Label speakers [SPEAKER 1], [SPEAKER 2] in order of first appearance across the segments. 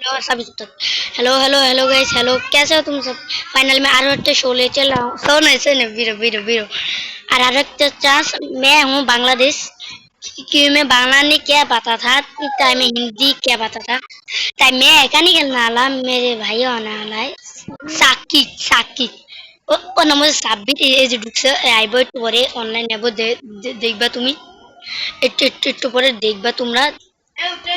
[SPEAKER 1] Hello सभी तक hello hello hello guys hello कैसे हो तुम सब। फाइनल में आरोग्य शो ले चल रहा हूँ सो नहीं से नहीं बीरो बीरो बीरो और आरोग्य चांस मैं हूँ बांग्लादेश कि मैं बांग्ला नहीं क्या पता था टाइम में हिंदी क्या पता था टाइम में ऐसा नहीं खेलने वाला मेरे भाई होने वाला है साकिब साकिब ओ नंबर साबित এই যে ঢুকছে আইবো একটু পরে অনলাইন নেবো দেখবা তুমি একটু একটু একটু পরে দেখবা তোমরা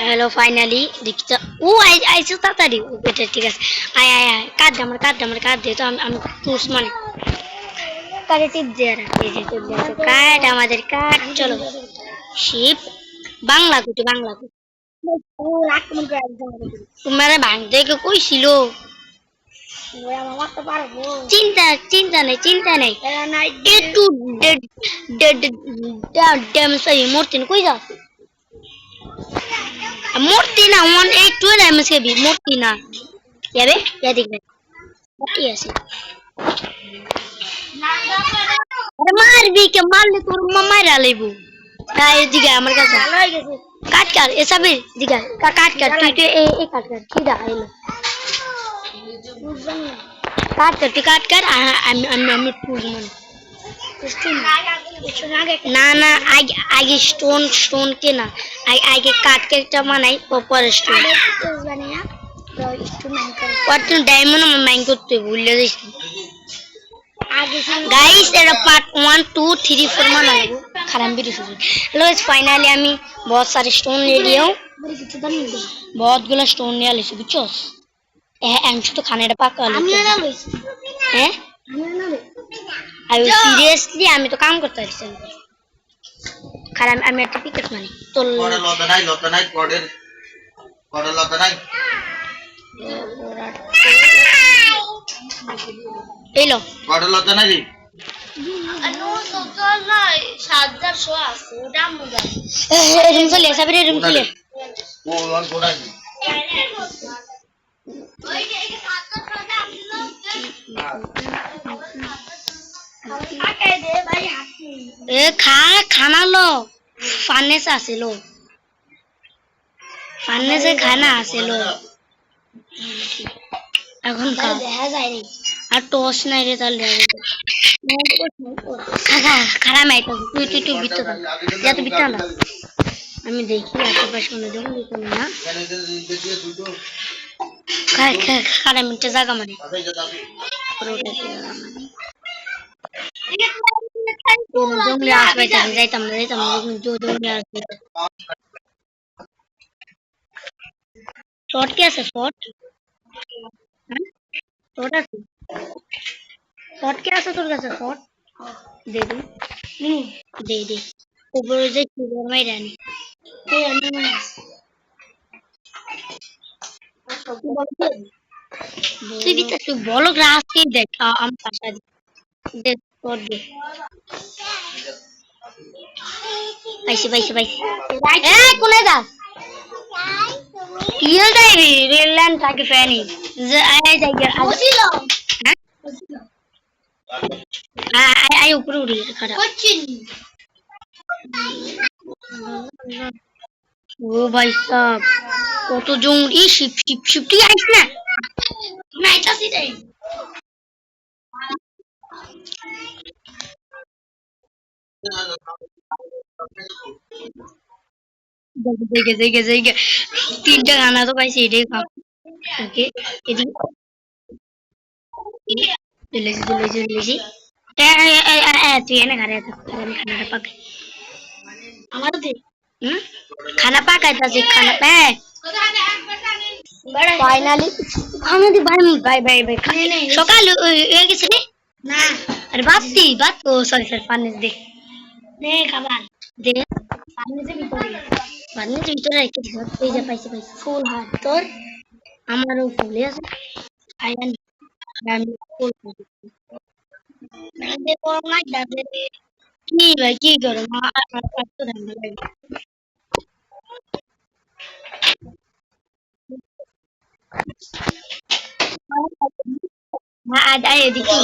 [SPEAKER 1] হ্যালো ফাইনালি দেখতে ও আইছো তাড়াতাড়ি এটা ঠিক আছে আয় আয় আয় কাট দে তো আমি পুষ মানে কাটে টিপ দিয়ে রাখি এই যে চলে আসো কাট আমাদের কাট চলো শিপ বাংলা কুটি তোমার ভাঙতে কে কই ছিল চিন্তা চিন্তা নেই একটু ডেড ডেড ড্যাম সই মূর্তি কই যাও মূর্তি না 182 এমএস के भी মূর্তি না যাবে যা দেখবে মূর্তি আছে আরে মারবি কে মারলে তোর মামাইরা লইবো তাই দিগা আমার কাছে ভালো হয়ে গেছে কাট এসবে দিগা কাট তুই এই কাট কি দা আইলো কাট আমি পুজ মানে না না আগে স্টোন के ना आगे काट के একটা বানাই পর স্টোন বানায়া তো স্টোন পর তুই ডায়মন্ড মাইন করতে ভুলে যাস आगे गाइस এর পার্ট 1 2 3 4 মানা লাগো খারাপ ভিডিও শুরু हेलो गाइस फाइनली আমি बहुत सारे स्टोन ले लिया हूं बहुत गुला स्टोन ले आले बुझछस अंश तो खाने पाका আমি না লইছি হ্যাঁ আমি না লই আই সিরিয়াসলি আমি তো কাম করতে আসছি খারাপ আমি একটা পিকেট মানি তো লতা নাই কোডের লতা নাই এলো কোডের লতা নাই আনো সকাল নাই ৭০০ আছে ওটা মুগা এরম চলে সাবিরে এরম চলে ও লন কোডাই ওই যে ৭০০টা আপনি ए खाना लो फाने से आसे लो फाने से खाना आसे लो এখন খাও দেখা যায় রে আর টস নাই রে তাহলে খারা মাইটা তুই বিত্ত যা তুই বিত্ত না আমি দেখি আশেপাশে কোনো দেখুন না খারা মিনিটে জায়গা মানে জঙ্গলে আসবে যাইতাম শর্ট কি আছে শর্ট শর্ট আছে শর্ট কি আছে তোর কাছে শর্ট দে দে উপরে যে কিবোর্ড মাই রানি এই আমি তুই বিতা তুই বলো গ্রাস কি দেখ আমি পাশা দেখ শর্ট দে পাইছি এ কোনে যা রিয়েল টাইম রিয়েল ল্যান্ড থাকে ফ্যানি যে আই যাই বসিল হ্যাঁ আই উপরে উড়ি খারাপ ও ভাই সাহেব কত জঙ্গলি শিপটি আইস না নাইতাছি রে জায়গা তিনটা গানা তো পাইছি এটাই খাও ওকে এদিকে দিলেছি তুই এনে ঘরে আমি খানাটা পাকাই আমার দে খানা পাকাইতাছি খানা পাক ফাইনালি খানা দি ভাই খানা সকাল হয়ে গেছে না আরে বাত ও সরি পানি দে খাবার দে পানির ভিতরে রেখে দিও এই যে পাইছি ফুল হাত তোর আমারও ফুল আছে আইন আমি ফুল মানে কোন না দাদে কি ভাই কি করো আর তো ধান্দা ভাই না আয় এদিকে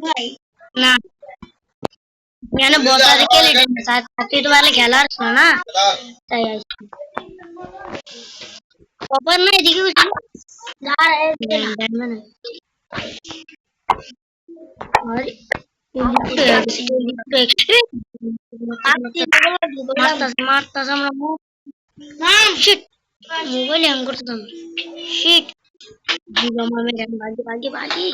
[SPEAKER 1] ভাই না मैंने बहुत सारे खेले साथ तो वाले खेला ना ताई কপার না এদিকে ডায়মন্ড আরে মারতাস আমরা শিট মোবাইল হ্যাং করতাম শিট জীব আমার মেরে বাগে বাগে বাগে